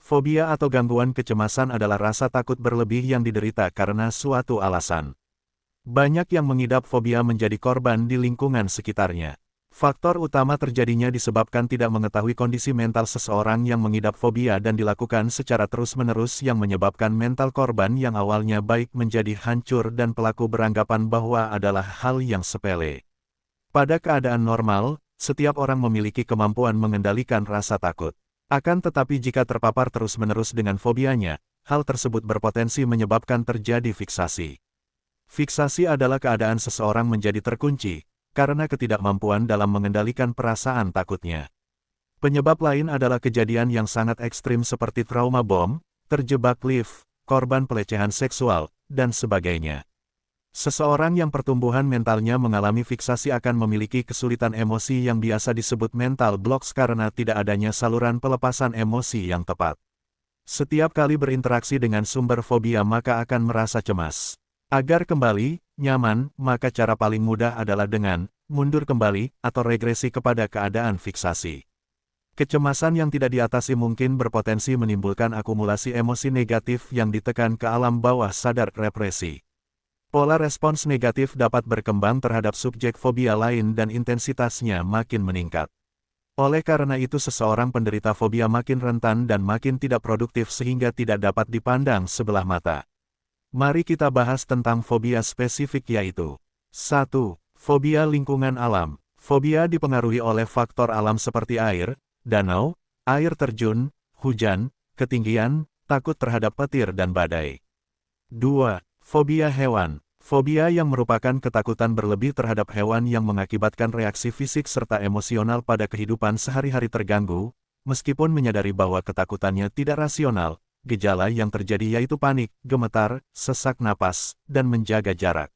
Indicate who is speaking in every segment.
Speaker 1: Fobia atau gangguan kecemasan adalah rasa takut berlebih yang diderita karena suatu alasan. Banyak yang mengidap fobia menjadi korban di lingkungan sekitarnya. Faktor utama terjadinya disebabkan tidak mengetahui kondisi mental seseorang yang mengidap fobia dan dilakukan secara terus-menerus yang menyebabkan mental korban yang awalnya baik menjadi hancur dan pelaku beranggapan bahwa adalah hal yang sepele. Pada keadaan normal, setiap orang memiliki kemampuan mengendalikan rasa takut. Akan tetapi jika terpapar terus-menerus dengan fobianya, hal tersebut berpotensi menyebabkan terjadi fiksasi. Fiksasi adalah keadaan seseorang menjadi terkunci, karena ketidakmampuan dalam mengendalikan perasaan takutnya. Penyebab lain adalah kejadian yang sangat ekstrim seperti trauma bom, terjebak lift, korban pelecehan seksual, dan sebagainya. Seseorang yang pertumbuhan mentalnya mengalami fiksasi akan memiliki kesulitan emosi yang biasa disebut mental blocks karena tidak adanya saluran pelepasan emosi yang tepat. Setiap kali berinteraksi dengan sumber fobia maka akan merasa cemas. Agar kembali nyaman, maka cara paling mudah adalah dengan mundur kembali atau regresi kepada keadaan fiksasi. Kecemasan yang tidak diatasi mungkin berpotensi menimbulkan akumulasi emosi negatif yang ditekan ke alam bawah sadar represi. Pola respons negatif dapat berkembang terhadap subjek fobia lain dan intensitasnya makin meningkat. Oleh karena itu seseorang penderita fobia makin rentan dan makin tidak produktif sehingga tidak dapat dipandang sebelah mata. Mari kita bahas tentang fobia spesifik yaitu 1. Fobia lingkungan alam. Fobia dipengaruhi oleh faktor alam seperti air, danau, air terjun, hujan, ketinggian, takut terhadap petir dan badai. 2. Fobia hewan. Fobia yang merupakan ketakutan berlebih terhadap hewan yang mengakibatkan reaksi fisik serta emosional pada kehidupan sehari-hari terganggu, meskipun menyadari bahwa ketakutannya tidak rasional. Gejala yang terjadi yaitu panik, gemetar, sesak napas, dan menjaga jarak.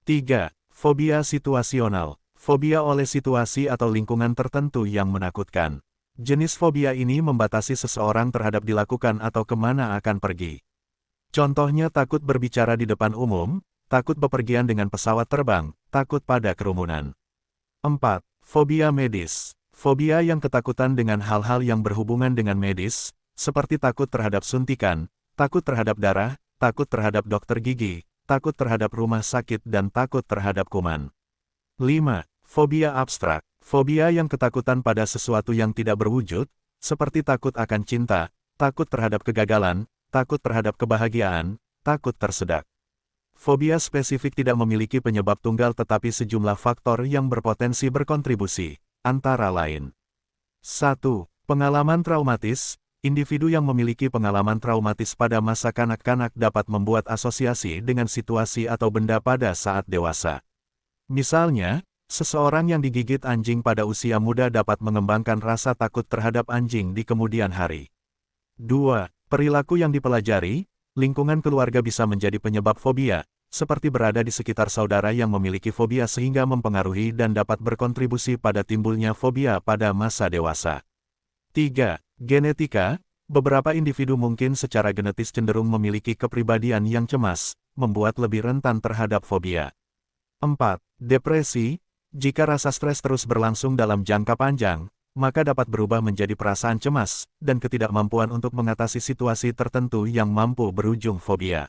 Speaker 1: 3. Fobia situasional. Fobia oleh situasi atau lingkungan tertentu yang menakutkan. Jenis fobia ini membatasi seseorang terhadap dilakukan atau kemana akan pergi. Contohnya takut berbicara di depan umum, takut bepergian dengan pesawat terbang, takut pada kerumunan. 4. Fobia medis. Fobia yang ketakutan dengan hal-hal yang berhubungan dengan medis, seperti takut terhadap suntikan, takut terhadap darah, takut terhadap dokter gigi, takut terhadap rumah sakit dan takut terhadap kuman. 5. Fobia abstrak. Fobia yang ketakutan pada sesuatu yang tidak berwujud, seperti takut akan cinta, takut terhadap kegagalan, takut terhadap kebahagiaan, takut tersedak. Fobia spesifik tidak memiliki penyebab tunggal tetapi sejumlah faktor yang berpotensi berkontribusi, antara lain. 1. Pengalaman traumatis. Individu yang memiliki pengalaman traumatis pada masa kanak-kanak dapat membuat asosiasi dengan situasi atau benda pada saat dewasa. Misalnya, seseorang yang digigit anjing pada usia muda dapat mengembangkan rasa takut terhadap anjing di kemudian hari. 2. Perilaku yang dipelajari, lingkungan keluarga bisa menjadi penyebab fobia, seperti berada di sekitar saudara yang memiliki fobia sehingga mempengaruhi dan dapat berkontribusi pada timbulnya fobia pada masa dewasa. 3. Genetika, beberapa individu mungkin secara genetis cenderung memiliki kepribadian yang cemas, membuat lebih rentan terhadap fobia. 4. Depresi, jika rasa stres terus berlangsung dalam jangka panjang, maka dapat berubah menjadi perasaan cemas, dan ketidakmampuan untuk mengatasi situasi tertentu yang mampu berujung fobia.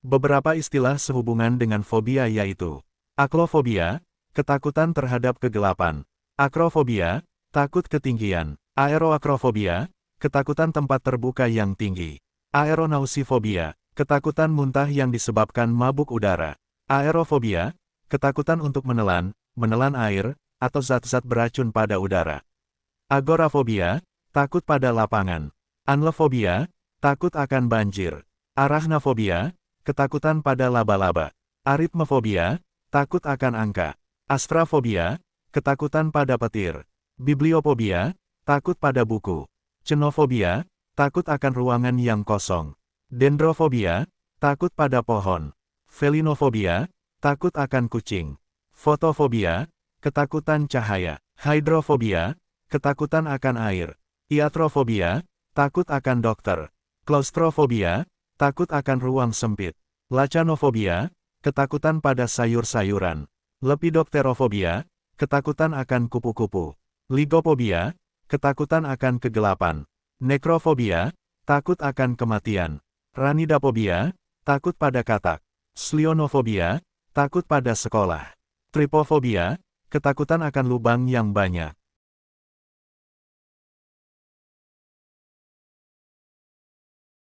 Speaker 1: Beberapa istilah sehubungan dengan fobia yaitu aklofobia, ketakutan terhadap kegelapan, akrofobia, takut ketinggian, aeroakrofobia, ketakutan tempat terbuka yang tinggi, aeronausifobia, ketakutan muntah yang disebabkan mabuk udara, aerofobia, ketakutan untuk menelan air, atau zat-zat beracun pada udara. Agorafobia, takut pada lapangan. Anlofobia, takut akan banjir. Arachnofobia, ketakutan pada laba-laba. Aritmofobia, takut akan angka. Astrafobia, ketakutan pada petir. Bibliofobia, takut pada buku. Chenofobia, takut akan ruangan yang kosong. Dendrofobia, takut pada pohon. Felinofobia, takut akan kucing. Fotofobia, ketakutan cahaya. Hydrofobia, ketakutan akan air. Iatrofobia, takut akan dokter. Klaustrofobia, takut akan ruang sempit. Lachanofobia, ketakutan pada sayur-sayuran. Lepidopterofobia, ketakutan akan kupu-kupu. Ligofobia, ketakutan akan kegelapan. Nekrofobia, takut akan kematian. Ranidafobia, takut pada katak. Slionofobia, takut pada sekolah. Tripofobia, ketakutan akan lubang yang banyak.